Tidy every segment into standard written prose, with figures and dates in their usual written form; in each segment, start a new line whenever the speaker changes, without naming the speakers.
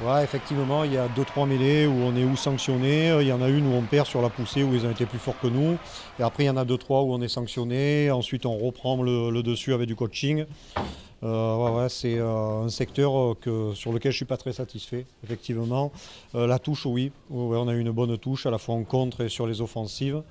Ouais, effectivement, il y a 2-3 mêlées où on est ou sanctionné, il y en a une où on perd sur la poussée où ils ont été plus forts que nous. Et après, il y en a 2-3 où on est sanctionné. Ensuite, on reprend le dessus avec du coaching. Ouais, c'est un secteur sur lequel je ne suis pas très satisfait, effectivement. La touche, oui. Ouais, on a eu une bonne touche, à la fois en contre et sur les offensives.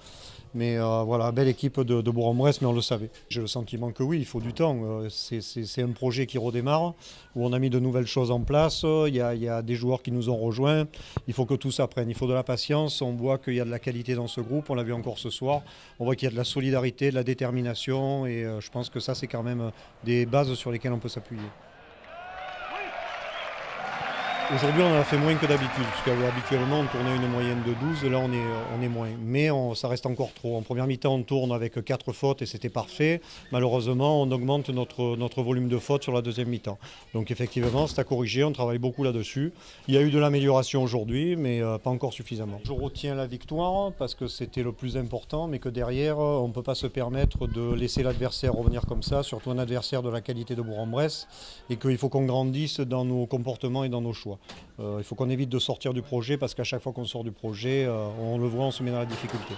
Mais voilà, belle équipe de Bourg-en-Bresse, mais on le savait. J'ai le sentiment que oui, il faut du temps. C'est un projet qui redémarre, où on a mis de nouvelles choses en place. Il y a des joueurs qui nous ont rejoints. Il faut que tout s'apprenne. Il faut de la patience. On voit qu'il y a de la qualité dans ce groupe. On l'a vu encore ce soir. On voit qu'il y a de la solidarité, de la détermination. Et je pense que ça, c'est quand même des bases sur lesquelles on peut s'appuyer. Aujourd'hui, on en a fait moins que d'habitude, parce qu'habituellement, on tournait une moyenne de 12, là, on est moins. Mais ça reste encore trop. En première mi-temps, on tourne avec 4 fautes et c'était parfait. Malheureusement, on augmente notre volume de fautes sur la deuxième mi-temps. Donc effectivement, c'est à corriger, on travaille beaucoup là-dessus. Il y a eu de l'amélioration aujourd'hui, mais pas encore suffisamment. Je retiens la victoire, parce que c'était le plus important, mais que derrière, on ne peut pas se permettre de laisser l'adversaire revenir comme ça, surtout un adversaire de la qualité de Bourg-en-Bresse, et qu'il faut qu'on grandisse dans nos comportements et dans nos choix. Il faut qu'on évite de sortir du projet parce qu'à chaque fois qu'on sort du projet, on le voit, on se met dans la difficulté.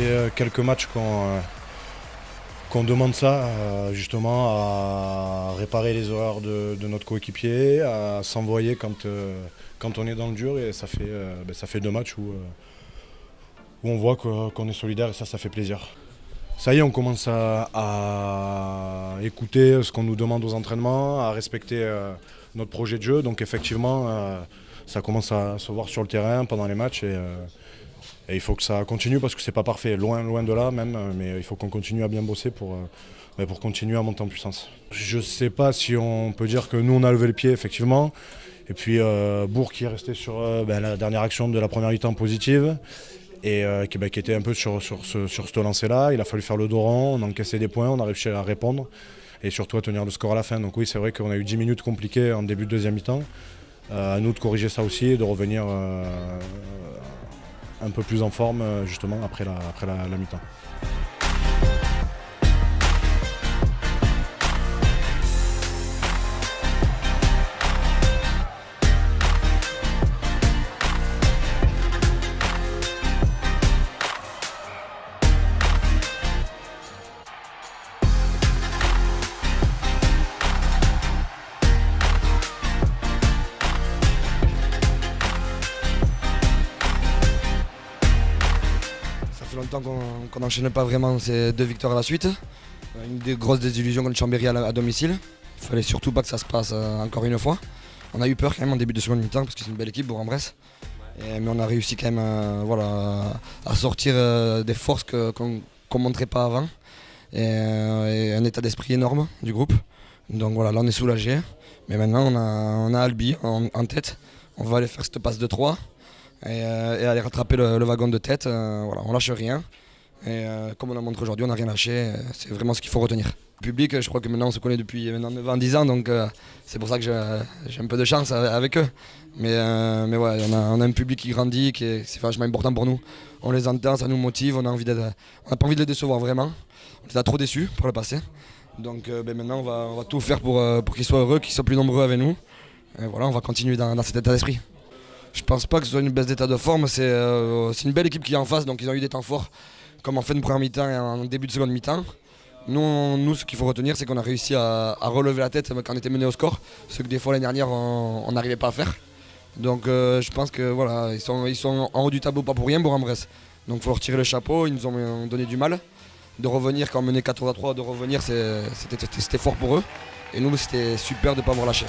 Ça fait quelques matchs qu'on demande ça, justement à réparer les erreurs de notre coéquipier, à s'envoyer quand on est dans le dur, et ça fait 2 matchs où on voit qu'on est solidaire, et ça fait plaisir. Ça y est, on commence à écouter ce qu'on nous demande aux entraînements, à respecter notre projet de jeu, donc effectivement ça commence à se voir sur le terrain pendant les matchs, et il faut que ça continue parce que c'est pas parfait, loin de là même, mais il faut qu'on continue à bien bosser pour continuer à monter en puissance. Je ne sais pas si on peut dire que nous on a levé le pied effectivement, et puis Bourg qui est resté sur la dernière action de la première mi-temps positive, et qui était un peu sur ce lancer-là. Il a fallu faire le dos rond, on a encaissé des points, on a réussi à répondre et surtout à tenir le score à la fin. Donc oui, c'est vrai qu'on a eu 10 minutes compliquées en début de deuxième mi-temps. À nous de corriger ça aussi et de revenir un peu plus en forme justement après la mi-temps.
Ça fait longtemps qu'on n'enchaîne pas vraiment ces 2 victoires à la suite. Une des grosses désillusions contre Chambéry à domicile. Il fallait surtout pas que ça se passe encore une fois. On a eu peur quand même en début de seconde mi-temps parce que c'est une belle équipe, Bourg-en-Bresse. Mais on a réussi quand même à sortir des forces qu'on ne montrait pas avant. Et un état d'esprit énorme du groupe. Donc voilà, là on est soulagé. Mais maintenant on a Albi en tête. On va aller faire cette passe de 3 et aller rattraper le wagon de tête. Voilà, on lâche rien. Et comme on a montré aujourd'hui, on n'a rien lâché. C'est vraiment ce qu'il faut retenir. Le public, je crois que maintenant on se connaît depuis maintenant 9 ans, 10 ans, donc c'est pour ça que j'ai un peu de chance avec eux. Mais ouais, on a un public qui grandit, c'est vachement important pour nous. On les entend, ça nous motive, on n'a pas envie de les décevoir vraiment. On les a trop déçus pour le passé. Donc maintenant on va tout faire pour qu'ils soient heureux, qu'ils soient plus nombreux avec nous. Et voilà, on va continuer dans cet état d'esprit. Je pense pas que ce soit une baisse d'état de forme, c'est une belle équipe qui est en face, donc ils ont eu des temps forts, comme en fin de première mi-temps et en début de seconde mi-temps. Nous, ce qu'il faut retenir, c'est qu'on a réussi à relever la tête quand on était mené au score, ce que des fois l'année dernière on n'arrivait pas à faire. Donc je pense que voilà, ils sont en haut du tableau pas pour rien, Bourg-en-Bresse. Donc il faut leur tirer le chapeau, ils nous ont donné du mal. De revenir quand on menait 14-3, de revenir c'était fort pour eux. Et nous c'était super de ne pas avoir lâché.